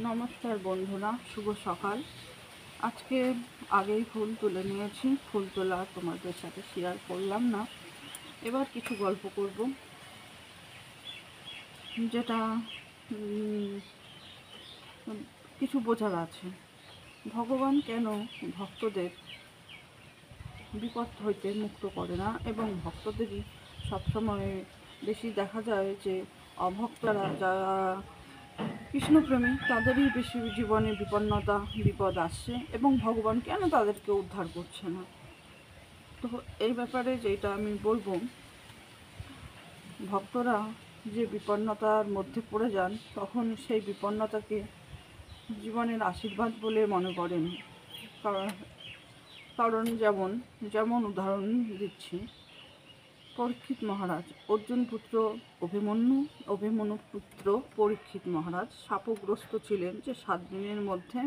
নমস্কার বন্ধুরা, শুভ সকাল। আজকে আগেই ফুল তুলে নিয়েছি, ফুল তোলা তোমাদের সাথে শেয়ার করলাম না। এবার কিছু গল্প করব, যেটা কিছু বোঝার আছে। ভগবান কেন ভক্তদের বিপদ হইতে মুক্ত করে না, এবং ভক্তদেরই সবসময় বেশি দেখা যায় যে অভক্তরা যারা কৃষ্ণপ্রেমী তাদেরই বেশি জীবনে বিপদ আসছে, এবং ভগবান কেন তাদেরকে উদ্ধার করছে না। তো এই ব্যাপারে যেটা আমি বলবো, ভক্তরা যে বিপন্নতার মধ্যে পড়ে যান, তখন সেই বিপন্নতাকে জীবনের আশীর্বাদ বলে মনে করেন। কারণ যেমন উদাহরণ দিচ্ছি, পরীক্ষিত মহারাজ, অর্জুন পুত্র অভিমন্যু পুত্র পরীক্ষিত মহারাজ শাপগ্রস্ত ছিলেন যে 7 দিনের মধ্যে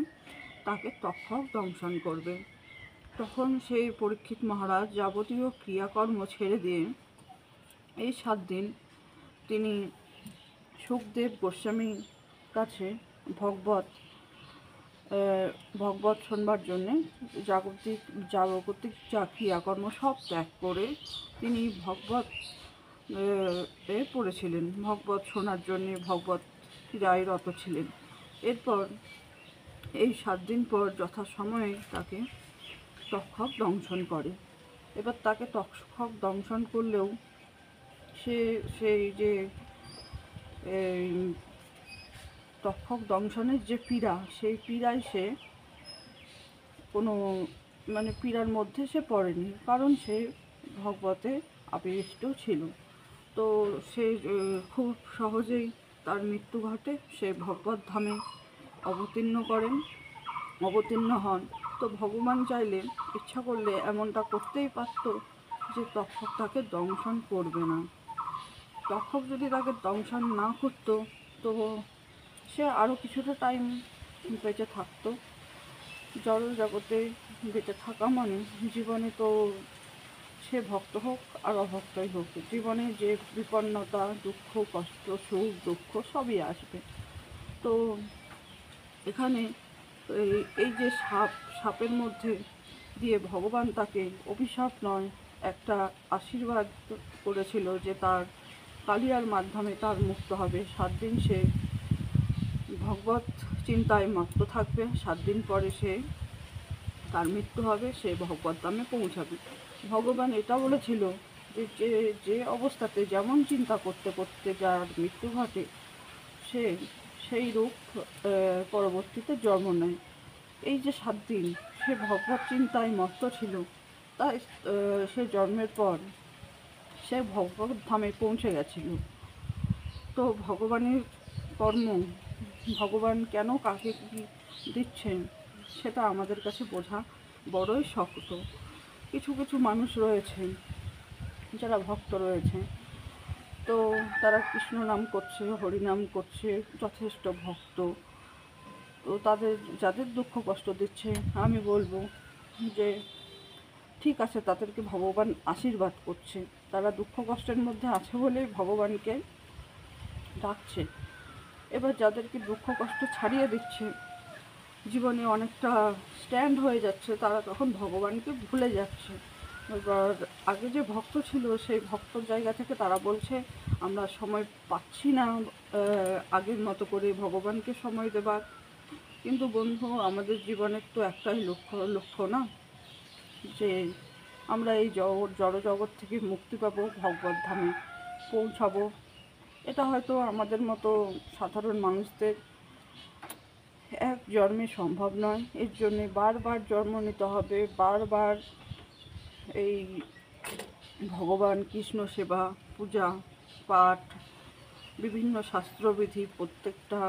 তাকে তক্ষক দংশন করবে। তখন সেই পরীক্ষিত মহারাজ যাবতীয় ক্রিয়াকর্ম ছেড়ে দিয়ে এই 7 দিন তিনি সুখদেব গোস্বামীর কাছে ভগবত শোনবার জন্যে জাগতিক যা ক্রিয়াকর্ম সব ত্যাগ করে তিনি ভগবত পড়েছিলেন, ভগবত শোনার জন্যে ভগবত ক্রিয়ায় রত ছিলেন। এরপর এই 7 দিন পর যথাসময়ে তাকে তক্ষক দংশন করে। এবার তাকে তক্ষক দংশন করলেও সেই যে তক্ষক দংশনের যে পীড়া, সেই পীড়ায় সে কোনো পীড়ার মধ্যে সে পড়েনি, কারণ সে ভগবতে আবিষ্ট ছিল। তো সে খুব সহজেই তার মৃত্যু ঘটে, সে ভগবত ধামে অবতীর্ণ হন। তো ভগবান চাইলে, ইচ্ছা করলে এমনটা করতেই পারত যে তক্ষক তাকে দংশন করবে না। তক্ষক যদি তাকে দংশন না করতো, তো সে আরও কিছুটা টাইম বেঁচে থাকতো। জড় জগতে বেঁচে থাকা মানে জীবনে তো সে ভক্ত হোক আর অভক্তই হোক, জীবনে যে বিপন্নতা, দুঃখ, কষ্ট, সুখ, দুঃখ সবই আসবে। তো এখানে এই যে সাপের মধ্যে দিয়ে ভগবান তাকে অভিশাপ নয়, একটা আশীর্বাদ করেছিল যে তার কালিয়ার মাধ্যমে তার মুক্ত হবে। 7 দিন সে ভগবত চিন্তায় মত্ত থাকবে, 7 দিন পরে তার মৃত্যু হবে, সে ভগবত ধামে পৌঁছাবে। ভগবান এটা বলেছিল যে যে অবস্থাতে যেমন চিন্তা করতে করতে যার মৃত্যু ঘটে, সেই রূপ পরবর্তীতে জন্ম নেয়। এই যে 7 দিন সে ভগবত চিন্তায় মত্ত ছিল, তাই সে জন্মের পর সে ভগবত ধামে পৌঁছে গেছিল। তো ভগবানের কর্ম, ভগবান কেন কাকে কী দিচ্ছেন, সেটা আমাদের কাছে বোঝা বড়ই শক্ত। কিছু মানুষ রয়েছে যারা ভক্ত রয়েছে, তো তারা কৃষ্ণ নাম করছে, হরিনাম করছে, যথেষ্ট ভক্ত। তো যাদের দুঃখ কষ্ট দিচ্ছে, আমি বলবো যে ঠিক আছে, তাদেরকে ভগবান আশীর্বাদ করছে। তারা দুঃখ কষ্টের মধ্যে আছে বলেই ভগবানকে ডাকছে। এবার যাদেরকে দুঃখ কষ্ট ছাড়িয়ে দিচ্ছে, জীবনে অনেকটা স্ট্যান্ড হয়ে যাচ্ছে, তারা তখন ভগবানকে ভুলে যাচ্ছে। এবার আগে যে ভক্ত ছিল, সেই ভক্তর জায়গা থেকে তারা বলছে আমরা সময় পাচ্ছি না আগের মতো করে ভগবানকে সময় দেবার। কিন্তু বন্ধু, আমাদের জীবনের তো একটাই লক্ষ্য না, যে আমরা এই জড় জগৎ থেকে মুক্তি পাবো, ভগবত ধামে পৌঁছাবো। এটা হয়তো আমাদের মতো সাধারণ মানুষদের এক জন্মে সম্ভব নয়। এর জন্যে বারবার জন্ম নিতে হবে, বারবার এই ভগবান কৃষ্ণ সেবা, পূজা পাঠ, বিভিন্ন শাস্ত্রবিধি প্রত্যেকটা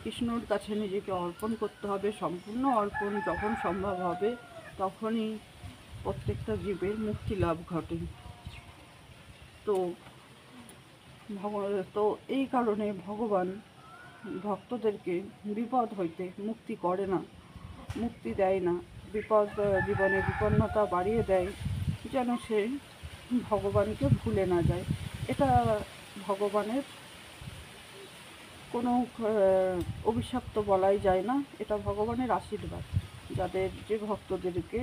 কৃষ্ণর কাছে নিজেকে অর্পণ করতে হবে। সম্পূর্ণ অর্পণ যখন সম্ভব হবে, তখনই প্রত্যেকটা জীবের মুক্তি লাভ ঘটে। তো এই কারণে ভগবান ভক্তদেরকে বিপদ হইতে মুক্তি করে না, মুক্তি দেয় না। জীবনে বিপন্নতা বাড়িয়ে দেয়, যেন সে ভগবানকে ভুলে না যায়। এটা ভগবানের কোনো অভিশাপ তো বলাই যায় না, এটা ভগবানের আশীর্বাদ। যাদের যে ভক্তদেরকে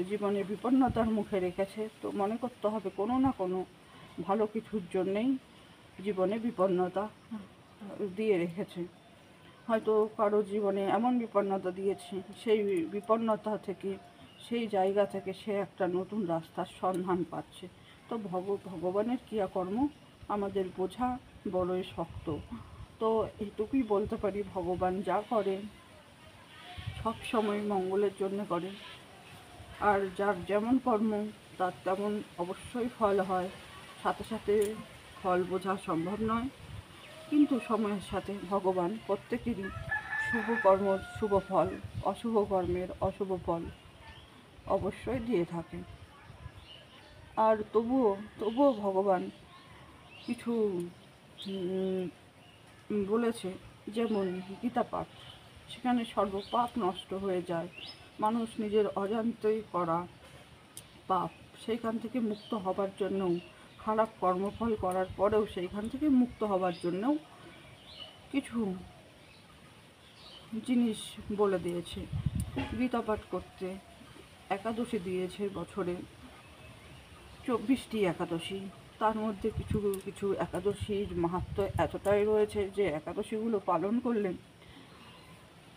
জীবনে বিপন্নতার মুখে রেখেছে, তো মনে করতে হবে কোনো না কোনো ভালো কিছুর জন্যেই জীবনে বিপন্নতা দিয়ে রেখেছে। হয়তো কারো জীবনে এমন বিপন্নতা দিয়েছে, সেই বিপন্নতা থেকে, সেই জায়গা থেকে সে একটা নতুন রাস্তার সন্ধান পাচ্ছে। তো ভগবানের ক্রিয়াকর্ম আমাদের বোঝা বড়ই শক্ত। তো এইটুকুই বলতে পারি, ভগবান যা করে সব সময় মঙ্গলের জন্য করে। আর যার যেমন কর্ম তার তেমন অবশ্যই ফল হয়। সাথে সাথে ফল বোঝা সম্ভব নয়, কিন্তু সময়ের সাথে ভগবান প্রত্যেকেরই শুভ কর্মর শুভ ফল, অশুভ কর্মের অশুভ ফল অবশ্যই দিয়ে থাকে। আর তবুও ভগবান কিছু বলেছে, যেমন গীতা পাঠ, সেখানে সর্বপাপ নষ্ট হয়ে যায়। মানুষ নিজের অজান্তেই করা পাপ সেইখান থেকে মুক্ত হবার জন্যও, খারাপ কর্মফল করার পরেও সেইখান থেকে মুক্ত হবার জন্যও কিছু জিনিস বলে দিয়েছে। গীতা পাঠ করতে একাদশী দিয়েছে বছরে 24টি একাদশী। তার মধ্যে কিছু কিছু একাদশীর মাহাত্ম্য এতটাই রয়েছে যে একাদশীগুলো পালন করলে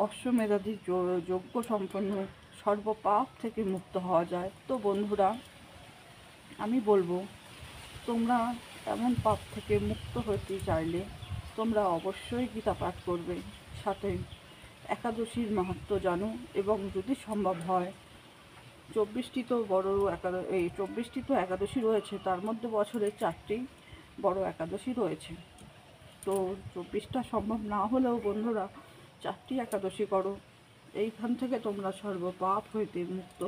অশ্বমেধাদি যজ্ঞ সম্পন্ন সর্বপাপ থেকে মুক্ত হওয়া যায়। তো বন্ধুরা, আমি বলবো, তোমরা এমন পাপ থেকে মুক্ত হতে চাইলে তোমরা অবশ্যই গীতা পাঠ করবে, সাথে একাদশীর মাহাত্ম্য জানো, এবং যদি সম্ভব হয় 24টি তো এই 24টি তো একাদশী রয়েছে, তার মধ্যে বছরে 4টি বড় একাদশী রয়েছে। তো 24টা সম্ভব না হলেও বন্ধুরা 4টি একাদশী করো, এইখান থেকে তোমরা সর্বপাপ হইতে মুক্ত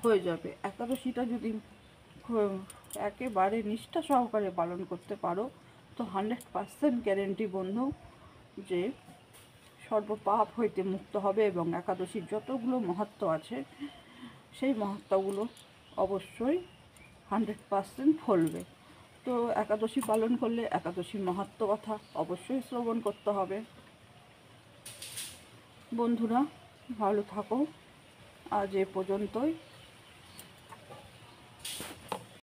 হয়ে যাবে। একাদশীটা যদি একেবারে নিষ্ঠা সহকারে পালন করতে পারো, তো 100% গ্যারেন্টি বন্ধু যে সর্বপাপ হইতে মুক্ত হবে, এবং একাদশীর যতগুলো মাহাত্ম্য আছে সেই মাহাত্ম্যগুলো অবশ্যই 100% ফলবে। তো একাদশী পালন করলে একাদশীর মাহাত্ম্য কথা অবশ্যই শ্রবণ করতে হবে। বন্ধুরা, ভালো থাকো, আজ এ পর্যন্তই।